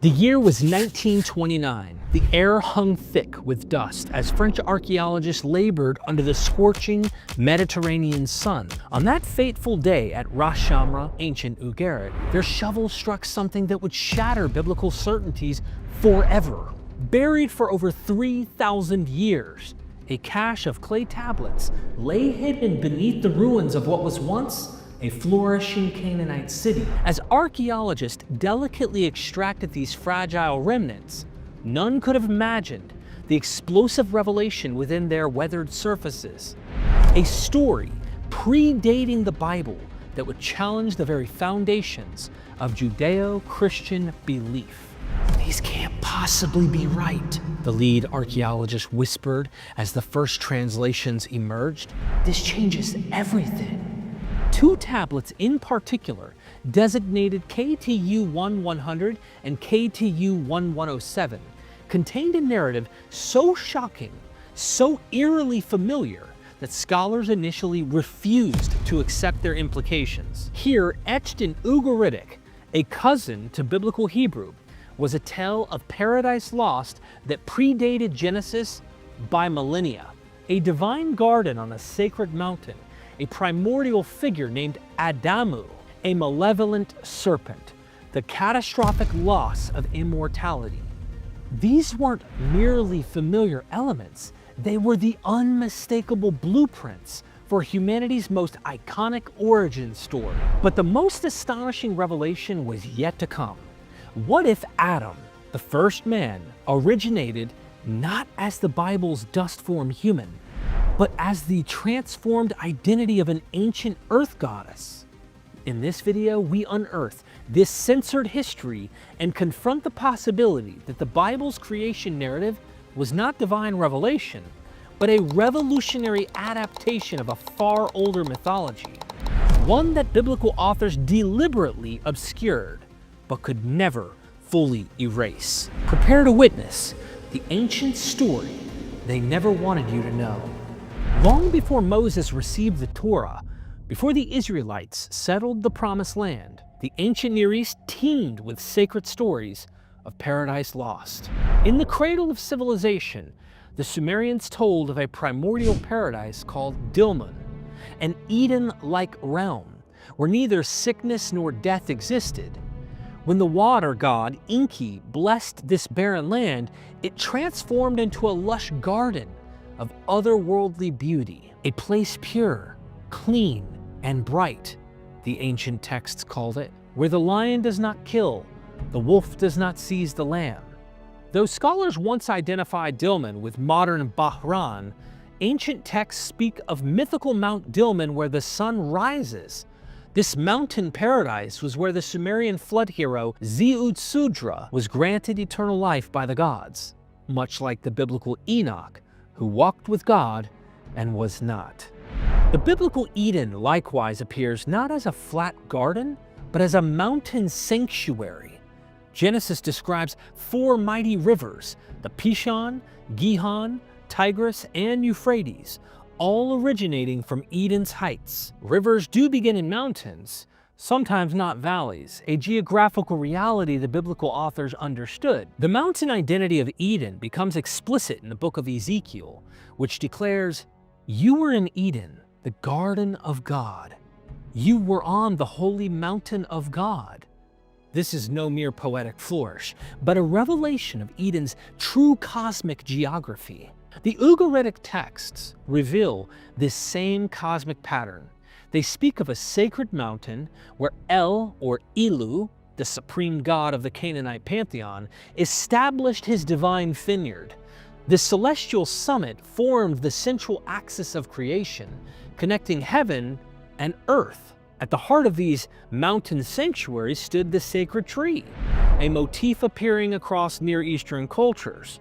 The year was 1929. The air hung thick with dust as French archaeologists labored under the scorching Mediterranean sun. On that fateful day at Ras Shamra, ancient Ugarit, their shovels struck something that would shatter biblical certainties forever. Buried for over 3,000 years, a cache of clay tablets lay hidden beneath the ruins of what was once a flourishing Canaanite city. As archaeologists delicately extracted these fragile remnants, none could have imagined the explosive revelation within their weathered surfaces. A story predating the Bible that would challenge the very foundations of Judeo-Christian belief. "These can't possibly be right," the lead archaeologist whispered as the first translations emerged. "This changes everything." Two tablets in particular, designated KTU-1100 and KTU-1107, contained a narrative so shocking, so eerily familiar, that scholars initially refused to accept their implications. Here, etched in Ugaritic, a cousin to biblical Hebrew, was a tale of paradise lost that predated Genesis by millennia. A divine garden on a sacred mountain, a primordial figure named Adammu, a malevolent serpent, the catastrophic loss of immortality. These weren't merely familiar elements, they were the unmistakable blueprints for humanity's most iconic origin story. But the most astonishing revelation was yet to come. What if Adam, the first man, originated not as the Bible's dust-formed human, but as the transformed identity of an ancient earth goddess? In this video, we unearth this censored history and confront the possibility that the Bible's creation narrative was not divine revelation, but a revolutionary adaptation of a far older mythology, one that biblical authors deliberately obscured, but could never fully erase. Prepare to witness the ancient story they never wanted you to know. Long before Moses received the Torah, before the Israelites settled the Promised Land, the ancient Near East teemed with sacred stories of paradise lost. In the cradle of civilization, the Sumerians told of a primordial paradise called Dilmun, an Eden-like realm where neither sickness nor death existed. When the water god Enki blessed this barren land, it transformed into a lush garden of otherworldly beauty, a place pure, clean, and bright, the ancient texts called it, where the lion does not kill, the wolf does not seize the lamb. Though scholars once identified Dilmun with modern Bahrain, ancient texts speak of mythical Mount Dilmun where the sun rises. This mountain paradise was where the Sumerian flood hero Ziud-Sudra was granted eternal life by the gods, much like the biblical Enoch, who walked with God and was not. The biblical Eden likewise appears not as a flat garden, but as a mountain sanctuary. Genesis describes four mighty rivers, the Pishon, Gihon, Tigris, and Euphrates, all originating from Eden's heights. Rivers do begin in mountains, sometimes not valleys, a geographical reality the biblical authors understood. The mountain identity of Eden becomes explicit in the book of Ezekiel, which declares, "You were in Eden, the garden of God. You were on the holy mountain of God." This is no mere poetic flourish, but a revelation of Eden's true cosmic geography. The Ugaritic texts reveal this same cosmic pattern. They speak of a sacred mountain where El, or Elu, the supreme god of the Canaanite pantheon, established his divine vineyard. This celestial summit formed the central axis of creation, connecting heaven and earth. At the heart of these mountain sanctuaries stood the sacred tree, a motif appearing across Near Eastern cultures.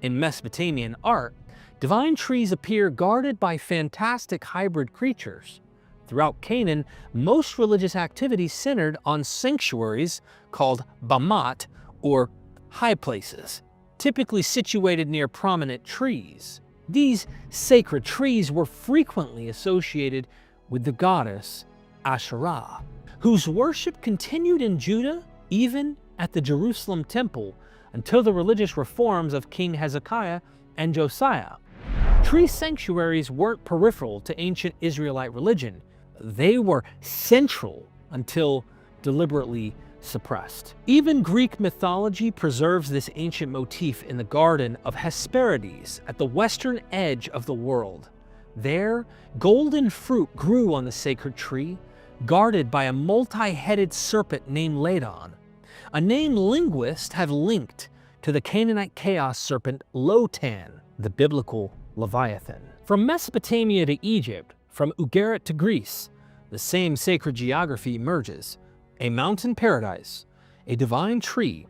In Mesopotamian art, divine trees appear guarded by fantastic hybrid creatures. Throughout Canaan, most religious activities centered on sanctuaries called bamat, or high places, typically situated near prominent trees. These sacred trees were frequently associated with the goddess Asherah, whose worship continued in Judah even at the Jerusalem temple until the religious reforms of King Hezekiah and Josiah. Tree sanctuaries weren't peripheral to ancient Israelite religion. They were central until deliberately suppressed. Even Greek mythology preserves this ancient motif in the Garden of Hesperides at the western edge of the world. There, golden fruit grew on the sacred tree, guarded by a multi-headed serpent named Ladon, a name linguists have linked to the Canaanite chaos serpent Lotan, the biblical Leviathan. From Mesopotamia to Egypt, from Ugarit to Greece, the same sacred geography emerges: a mountain paradise, a divine tree,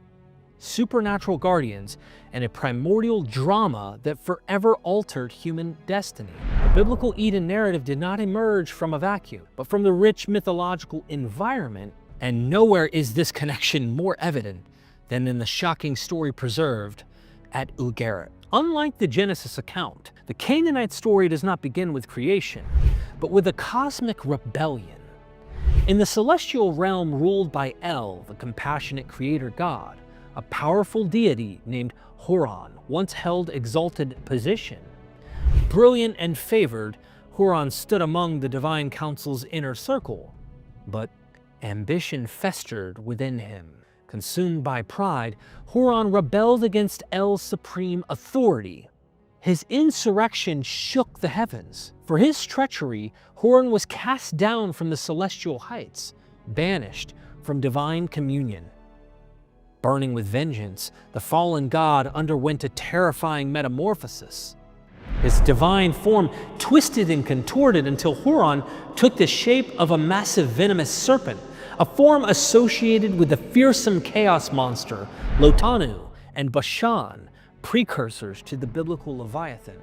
supernatural guardians, and a primordial drama that forever altered human destiny. The biblical Eden narrative did not emerge from a vacuum, but from the rich mythological environment, and nowhere is this connection more evident than in the shocking story preserved at Ugarit. Unlike the Genesis account, the Canaanite story does not begin with creation, but with a cosmic rebellion. In the celestial realm ruled by El, the compassionate creator god, a powerful deity named Horon once held exalted position. Brilliant and favored, Horon stood among the divine council's inner circle, but ambition festered within him. Consumed by pride, Horon rebelled against El's supreme authority. His insurrection shook the heavens. For his treachery, Horon was cast down from the celestial heights, banished from divine communion. Burning with vengeance, the fallen god underwent a terrifying metamorphosis. His divine form twisted and contorted until Horon took the shape of a massive venomous serpent, a form associated with the fearsome chaos monster Lotanu and Bashan, precursors to the biblical Leviathan.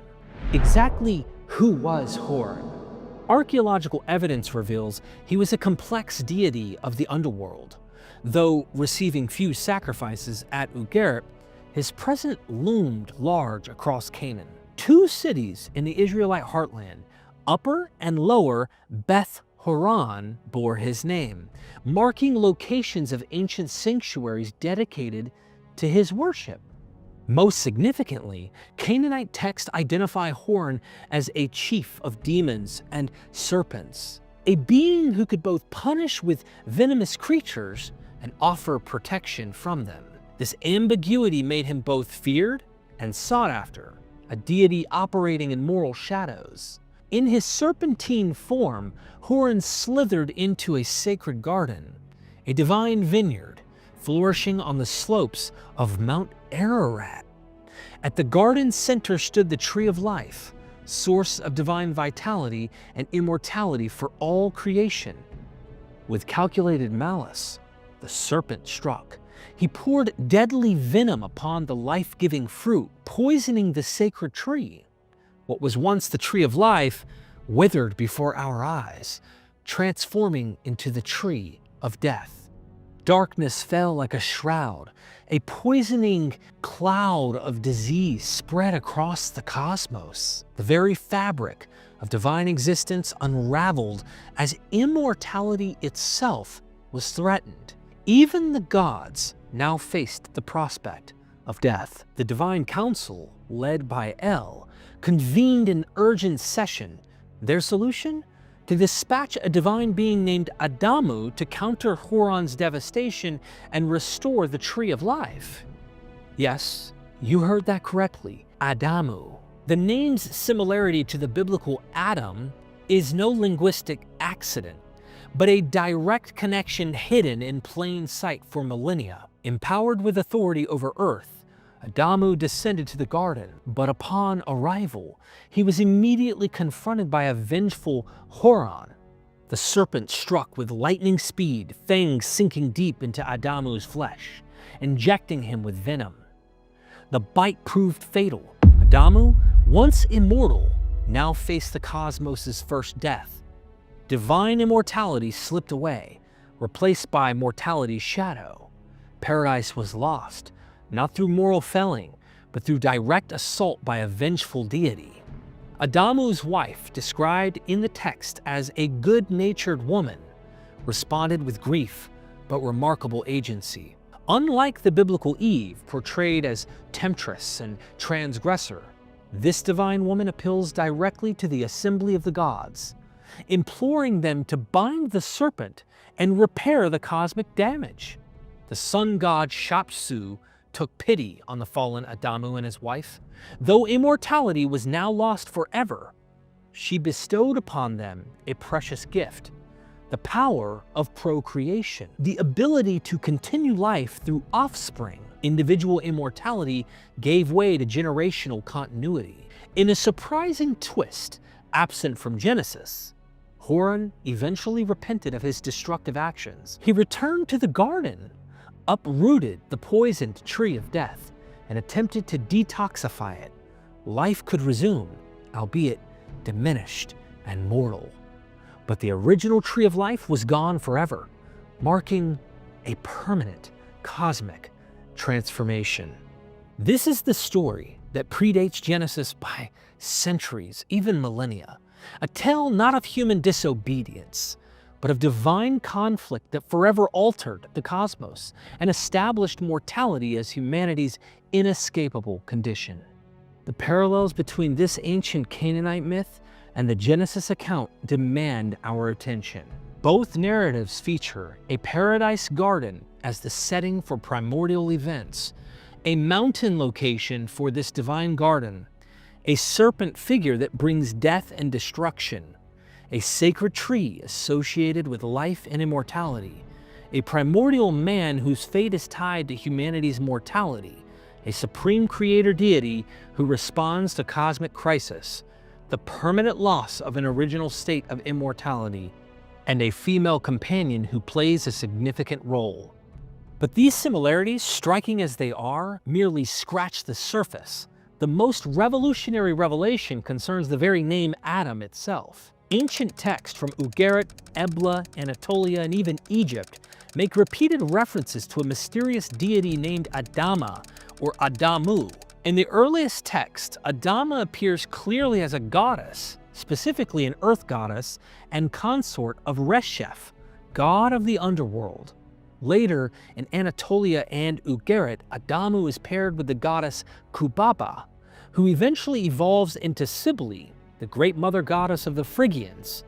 Exactly who was Horon? Archaeological evidence reveals he was a complex deity of the underworld. Though receiving few sacrifices at Ugarit, his presence loomed large across Canaan. Two cities in the Israelite heartland, Upper and Lower Beth Horon, bore his name, marking locations of ancient sanctuaries dedicated to his worship. Most significantly, Canaanite texts identify Horon as a chief of demons and serpents, a being who could both punish with venomous creatures and offer protection from them. This ambiguity made him both feared and sought after, a deity operating in moral shadows. In his serpentine form, Horon slithered into a sacred garden, a divine vineyard flourishing on the slopes of Mount Ararat. At the garden's center stood the tree of life, source of divine vitality and immortality for all creation. With calculated malice, the serpent struck. He poured deadly venom upon the life-giving fruit, poisoning the sacred tree. What was once the tree of life withered before our eyes, transforming into the tree of death. Darkness fell like a shroud. A poisoning cloud of disease spread across the cosmos. The very fabric of divine existence unraveled as immortality itself was threatened. Even the gods now faced the prospect of death. The divine council, led by El, convened an urgent session. Their solution? To dispatch a divine being named Adammu to counter Horon's devastation and restore the tree of life. Yes, you heard that correctly, Adammu. The name's similarity to the biblical Adam is no linguistic accident, but a direct connection hidden in plain sight for millennia. Empowered with authority over earth, Adammu descended to the garden, but upon arrival, he was immediately confronted by a vengeful Horon. The serpent struck with lightning speed, fangs sinking deep into Adammu's flesh, injecting him with venom. The bite proved fatal. Adammu, once immortal, now faced the cosmos' first death. Divine immortality slipped away, replaced by mortality's shadow. Paradise was lost, not through moral felling, but through direct assault by a vengeful deity. Adammu's wife, described in the text as a good-natured woman, responded with grief but remarkable agency. Unlike the biblical Eve, portrayed as temptress and transgressor, this divine woman appeals directly to the assembly of the gods, imploring them to bind the serpent and repair the cosmic damage. The sun god Shapsu took pity on the fallen Adamu and his wife. Though immortality was now lost forever, she bestowed upon them a precious gift: the power of procreation, the ability to continue life through offspring. Individual immortality gave way to generational continuity. In a surprising twist absent from Genesis, Horon eventually repented of his destructive actions. He returned to the garden, uprooted the poisoned tree of death, and attempted to detoxify it. Life could resume, albeit diminished and mortal. But the original tree of life was gone forever, marking a permanent cosmic transformation. This is the story that predates Genesis by centuries, even millennia. A tale not of human disobedience, but of divine conflict that forever altered the cosmos and established mortality as humanity's inescapable condition. The parallels between this ancient Canaanite myth and the Genesis account demand our attention. Both narratives feature a paradise garden as the setting for primordial events, a mountain location for this divine garden, a serpent figure that brings death and destruction, a sacred tree associated with life and immortality, a primordial man whose fate is tied to humanity's mortality, a supreme creator deity who responds to cosmic crisis, the permanent loss of an original state of immortality, and a female companion who plays a significant role. But these similarities, striking as they are, merely scratch the surface. The most revolutionary revelation concerns the very name Adam itself. Ancient texts from Ugarit, Ebla, Anatolia, and even Egypt make repeated references to a mysterious deity named Adama or Adammu. In the earliest texts, Adama appears clearly as a goddess, specifically an earth goddess and consort of Resheph, god of the underworld. Later, in Anatolia and Ugarit, Adammu is paired with the goddess Kubaba, who eventually evolves into Cybele, the great mother goddess of the Phrygians.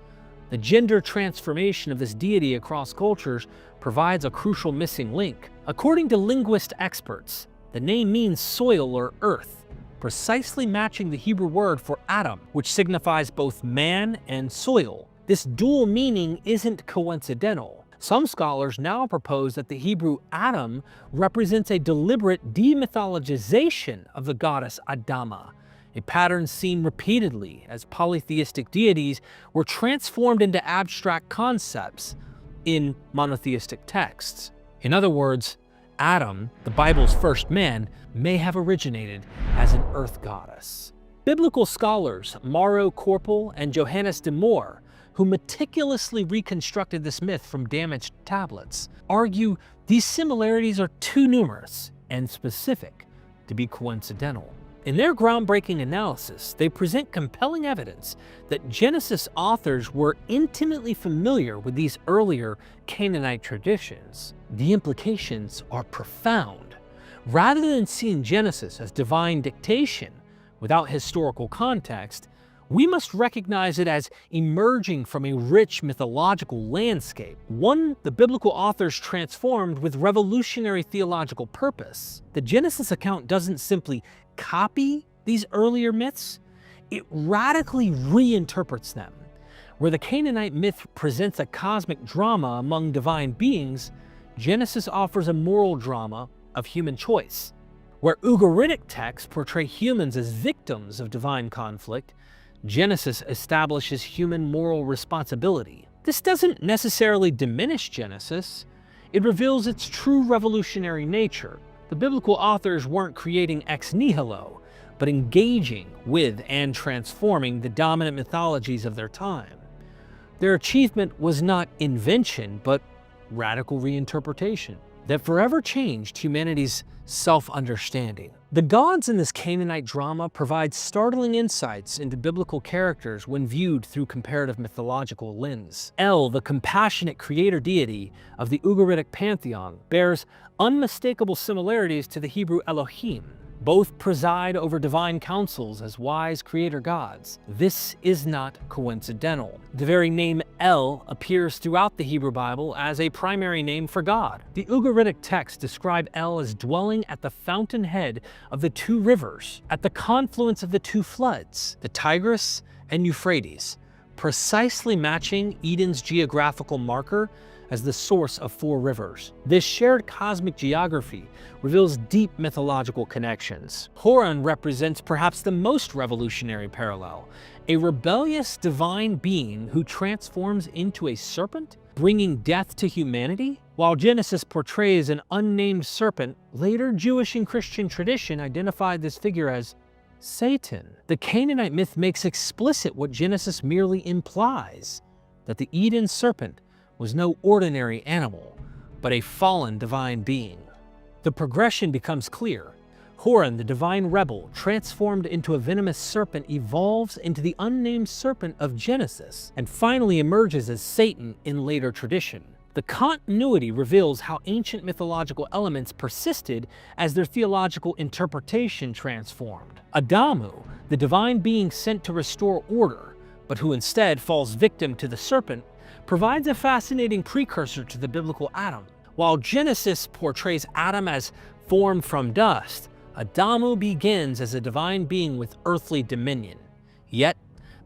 The gender transformation of this deity across cultures provides a crucial missing link. According to linguist experts, the name means soil or earth, precisely matching the Hebrew word for Adam, which signifies both man and soil. This dual meaning isn't coincidental. Some scholars now propose that the Hebrew Adam represents a deliberate demythologization of the goddess Adama, a pattern seen repeatedly as polytheistic deities were transformed into abstract concepts in monotheistic texts. In other words, Adam, the Bible's first man, may have originated as an earth goddess. Biblical scholars Mauro Korpel and Johannes de Moor, who meticulously reconstructed this myth from damaged tablets, argue these similarities are too numerous and specific to be coincidental. In their groundbreaking analysis, they present compelling evidence that Genesis authors were intimately familiar with these earlier Canaanite traditions. The implications are profound. Rather than seeing Genesis as divine dictation without historical context, we must recognize it as emerging from a rich mythological landscape, one the biblical authors transformed with revolutionary theological purpose. The Genesis account doesn't simply copy these earlier myths, it radically reinterprets them. Where the Canaanite myth presents a cosmic drama among divine beings, Genesis offers a moral drama of human choice. Where Ugaritic texts portray humans as victims of divine conflict, Genesis establishes human moral responsibility. This doesn't necessarily diminish Genesis, it reveals its true revolutionary nature. The biblical authors weren't creating ex nihilo, but engaging with and transforming the dominant mythologies of their time. Their achievement was not invention, but radical reinterpretation. that forever changed humanity's self-understanding. The gods in this Canaanite drama provide startling insights into biblical characters when viewed through comparative mythological lens. El, the compassionate creator deity of the Ugaritic pantheon, bears unmistakable similarities to the Hebrew Elohim. Both preside over divine councils as wise creator gods. This is not coincidental. The very name El appears throughout the Hebrew Bible as a primary name for God. The Ugaritic texts describe El as dwelling at the fountainhead of the two rivers, at the confluence of the two floods, the Tigris and Euphrates, precisely matching Eden's geographical marker as the source of four rivers. This shared cosmic geography reveals deep mythological connections. Horon represents perhaps the most revolutionary parallel, a rebellious divine being who transforms into a serpent, bringing death to humanity. While Genesis portrays an unnamed serpent, later Jewish and Christian tradition identified this figure as Satan. The Canaanite myth makes explicit what Genesis merely implies, that the Eden serpent was no ordinary animal, but a fallen divine being. The progression becomes clear. Horon, the divine rebel, transformed into a venomous serpent, evolves into the unnamed serpent of Genesis, and finally emerges as Satan in later tradition. The continuity reveals how ancient mythological elements persisted as their theological interpretation transformed. Adammu, the divine being sent to restore order, but who instead falls victim to the serpent, provides a fascinating precursor to the biblical Adam. While Genesis portrays Adam as formed from dust, Adammu begins as a divine being with earthly dominion. Yet,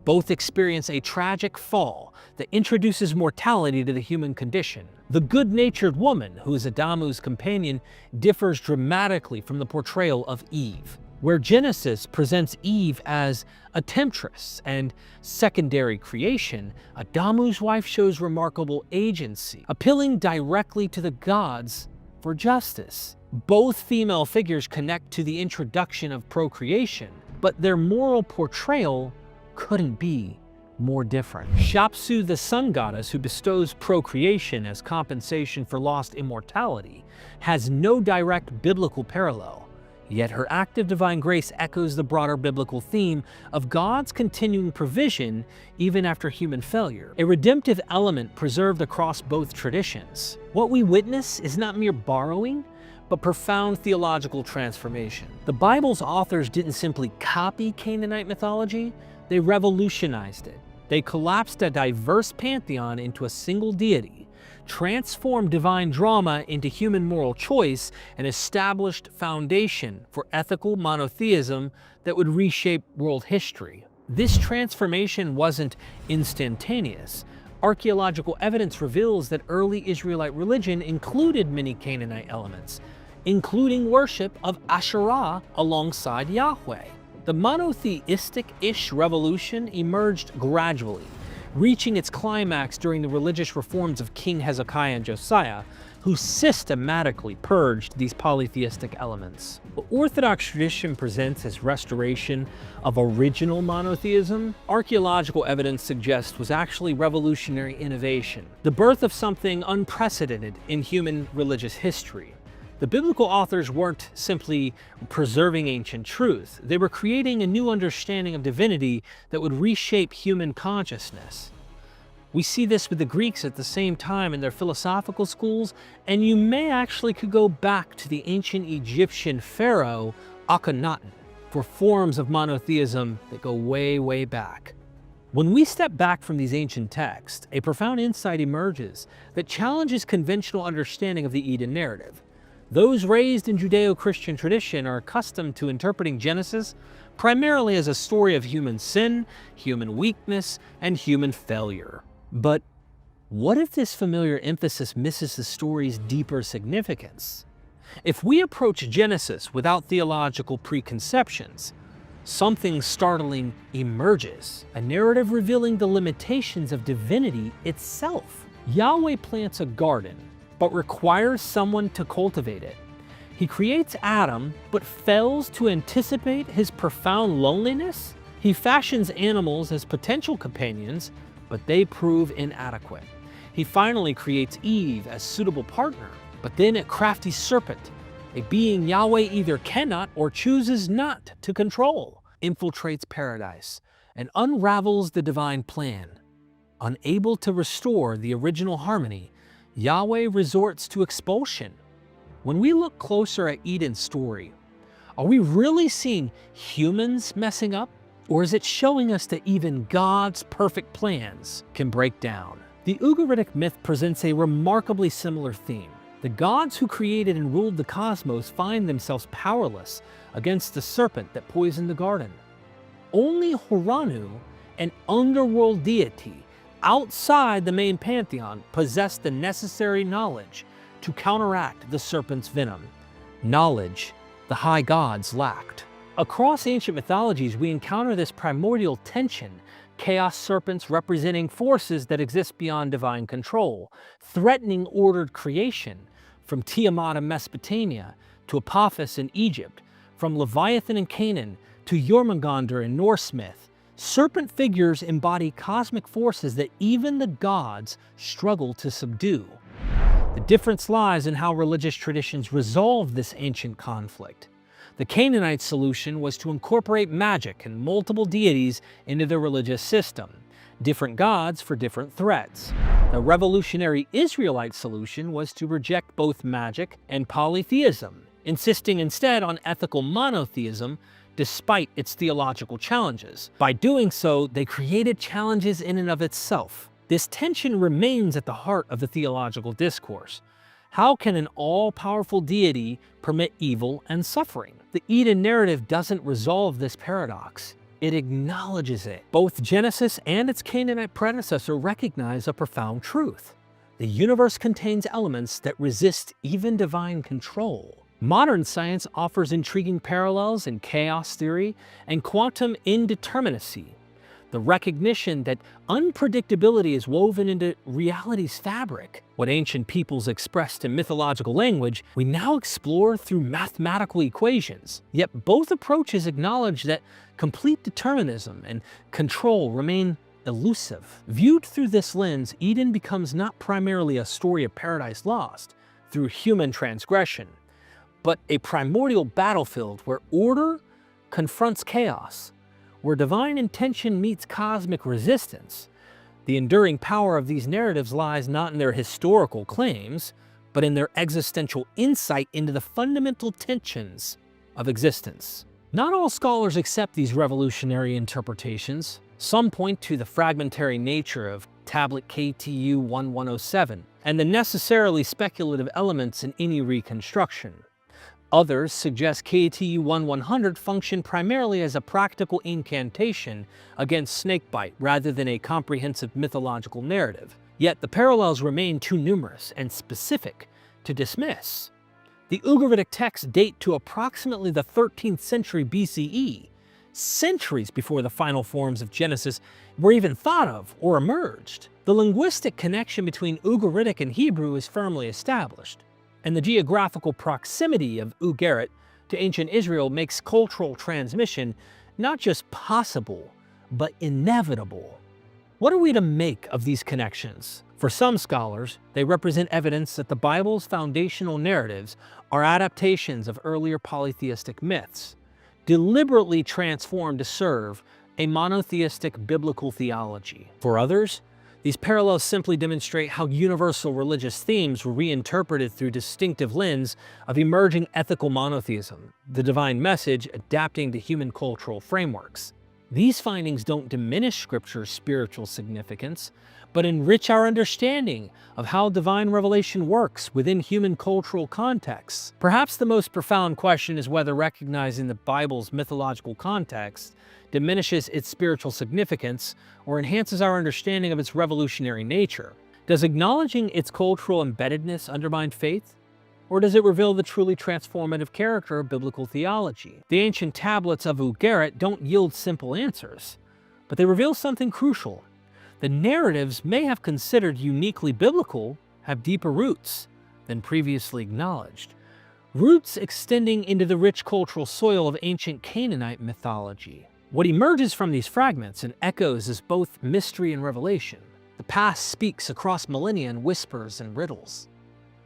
both experience a tragic fall that introduces mortality to the human condition. The good-natured woman, who is Adammu's companion, differs dramatically from the portrayal of Eve, where Genesis presents Eve as a temptress and secondary creation. Adammu's wife shows remarkable agency, appealing directly to the gods for justice. Both female figures connect to the introduction of procreation, but their moral portrayal couldn't be more different. Shapsu, the sun goddess who bestows procreation as compensation for lost immortality, has no direct biblical parallel. Yet her active divine grace echoes the broader biblical theme of God's continuing provision even after human failure, a redemptive element preserved across both traditions. What we witness is not mere borrowing, but profound theological transformation. The Bible's authors didn't simply copy Canaanite mythology, they revolutionized it. They collapsed a diverse pantheon into a single deity, transformed divine drama into human moral choice, and established foundation for ethical monotheism that would reshape world history. This transformation wasn't instantaneous. Archaeological evidence reveals that early Israelite religion included many Canaanite elements, including worship of Asherah alongside Yahweh. The monotheistic-ish revolution emerged gradually, reaching its climax during the religious reforms of King Hezekiah and Josiah, who systematically purged these polytheistic elements. What Orthodox tradition presents as restoration of original monotheism, archaeological evidence suggests was actually revolutionary innovation, the birth of something unprecedented in human religious history. The biblical authors weren't simply preserving ancient truth, they were creating a new understanding of divinity that would reshape human consciousness. We see this with the Greeks at the same time in their philosophical schools, and you may actually could go back to the ancient Egyptian pharaoh Akhenaten for forms of monotheism that go way, way back. When we step back from these ancient texts, a profound insight emerges that challenges conventional understanding of the Eden narrative. Those raised in Judeo-Christian tradition are accustomed to interpreting Genesis primarily as a story of human sin, human weakness, and human failure. But what if this familiar emphasis misses the story's deeper significance? If we approach Genesis without theological preconceptions, something startling emerges, a narrative revealing the limitations of divinity itself. Yahweh plants a garden, but requires someone to cultivate it. He creates Adam, but fails to anticipate his profound loneliness. He fashions animals as potential companions, but they prove inadequate. He finally creates Eve as suitable partner, But then a crafty serpent, a being Yahweh either cannot or chooses not to control, infiltrates paradise and unravels the divine plan. Unable to restore the original harmony, Yahweh resorts to expulsion. When we look closer at Eden's story, are we really seeing humans messing up? Or is it showing us that even God's perfect plans can break down? The Ugaritic myth presents a remarkably similar theme. The gods who created and ruled the cosmos find themselves powerless against the serpent that poisoned the garden. Only Horanu, an underworld deity outside the main pantheon, possessed the necessary knowledge to counteract the serpent's venom. Knowledge the high gods lacked. Across ancient mythologies, we encounter this primordial tension, chaos serpents representing forces that exist beyond divine control, threatening ordered creation, from Tiamat in Mesopotamia to Apophis in Egypt, from Leviathan in Canaan to Jormungandr in Norse myth. Serpent figures embody cosmic forces that even the gods struggle to subdue. The difference lies in how religious traditions resolve this ancient conflict. The Canaanite solution was to incorporate magic and multiple deities into their religious system, different gods for different threats. The revolutionary Israelite solution was to reject both magic and polytheism, insisting instead on ethical monotheism despite its theological challenges. By doing so, they created challenges in and of itself. This tension remains at the heart of the theological discourse. How can an all-powerful deity permit evil and suffering? The Eden narrative doesn't resolve this paradox. It acknowledges it. Both Genesis and its Canaanite predecessor recognize a profound truth. The universe contains elements that resist even divine control. Modern science offers intriguing parallels in chaos theory and quantum indeterminacy. The recognition that unpredictability is woven into reality's fabric. What ancient peoples expressed in mythological language, we now explore through mathematical equations. Yet both approaches acknowledge that complete determinism and control remain elusive. Viewed through this lens, Eden becomes not primarily a story of paradise lost through human transgression, but a primordial battlefield where order confronts chaos, where divine intention meets cosmic resistance. The enduring power of these narratives lies not in their historical claims, but in their existential insight into the fundamental tensions of existence. Not all scholars accept these revolutionary interpretations. Some point to the fragmentary nature of tablet KTU 1107 and the necessarily speculative elements in any reconstruction. Others suggest KTU 1100 functioned primarily as a practical incantation against snakebite rather than a comprehensive mythological narrative. Yet the parallels remain too numerous and specific to dismiss. The Ugaritic texts date to approximately the 13th century BCE, centuries before the final forms of Genesis were even thought of or emerged. The linguistic connection between Ugaritic and Hebrew is firmly established, and the geographical proximity of Ugarit to ancient Israel makes cultural transmission not just possible, but inevitable. What are we to make of these connections? For some scholars, they represent evidence that the Bible's foundational narratives are adaptations of earlier polytheistic myths, deliberately transformed to serve a monotheistic biblical theology. For others, these parallels simply demonstrate how universal religious themes were reinterpreted through distinctive lens of emerging ethical monotheism, the divine message adapting to human cultural frameworks. These findings don't diminish Scripture's spiritual significance, but enrich our understanding of how divine revelation works within human cultural contexts. Perhaps the most profound question is whether recognizing the Bible's mythological context diminishes its spiritual significance or enhances our understanding of its revolutionary nature. Does acknowledging its cultural embeddedness undermine faith? Or does it reveal the truly transformative character of biblical theology? The ancient tablets of Ugarit don't yield simple answers, but they reveal something crucial. The narratives may have considered uniquely biblical have deeper roots than previously acknowledged. Roots extending into the rich cultural soil of ancient Canaanite mythology. What emerges from these fragments and echoes is both mystery and revelation. The past speaks across millennia in whispers and riddles.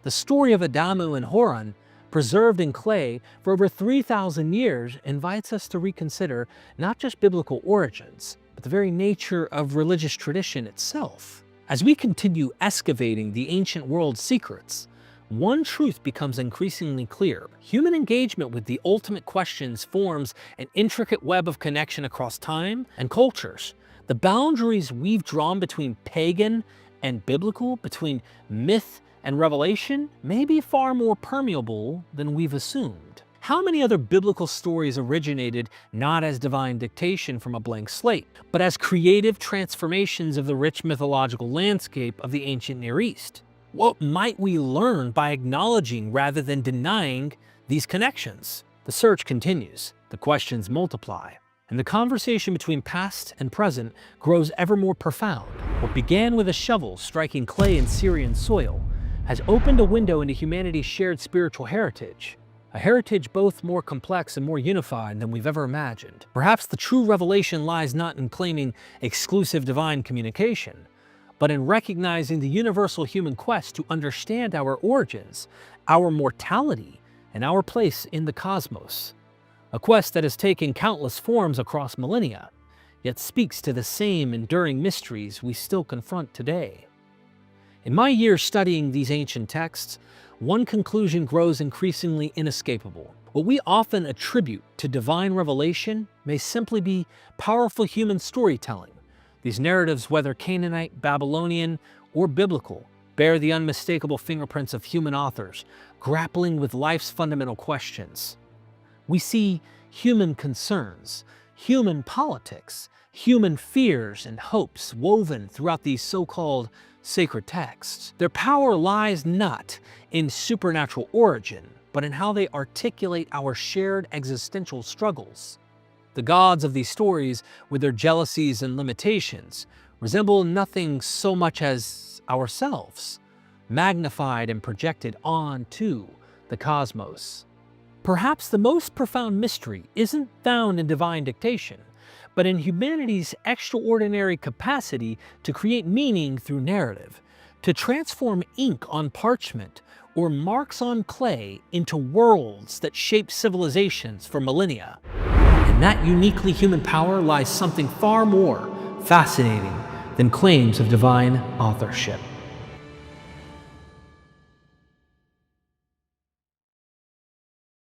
The story of Adamu and Horon, preserved in clay for over 3,000 years, invites us to reconsider not just biblical origins, but the very nature of religious tradition itself. As we continue excavating the ancient world's secrets, one truth becomes increasingly clear. Human engagement with the ultimate questions forms an intricate web of connection across time and cultures. The boundaries we've drawn between pagan and biblical, between myth and revelation, may be far more permeable than we've assumed. How many other biblical stories originated not as divine dictation from a blank slate, but as creative transformations of the rich mythological landscape of the ancient Near East? What might we learn by acknowledging rather than denying these connections? The search continues, the questions multiply, and the conversation between past and present grows ever more profound. What began with a shovel striking clay in Syrian soil has opened a window into humanity's shared spiritual heritage, a heritage both more complex and more unified than we've ever imagined. Perhaps the true revelation lies not in claiming exclusive divine communication, but in recognizing the universal human quest to understand our origins, our mortality, and our place in the cosmos. A quest that has taken countless forms across millennia, yet speaks to the same enduring mysteries we still confront today. In my years studying these ancient texts, one conclusion grows increasingly inescapable. What we often attribute to divine revelation may simply be powerful human storytelling. These narratives, whether Canaanite, Babylonian, or biblical, bear the unmistakable fingerprints of human authors, grappling with life's fundamental questions. We see human concerns, human politics, human fears and hopes woven throughout these so-called sacred texts. Their power lies not in supernatural origin, but in how they articulate our shared existential struggles. The gods of these stories, with their jealousies and limitations, resemble nothing so much as ourselves, magnified and projected onto the cosmos. Perhaps the most profound mystery isn't found in divine dictation, but in humanity's extraordinary capacity to create meaning through narrative, to transform ink on parchment or marks on clay into worlds that shape civilizations for millennia. In that uniquely human power lies something far more fascinating than claims of divine authorship.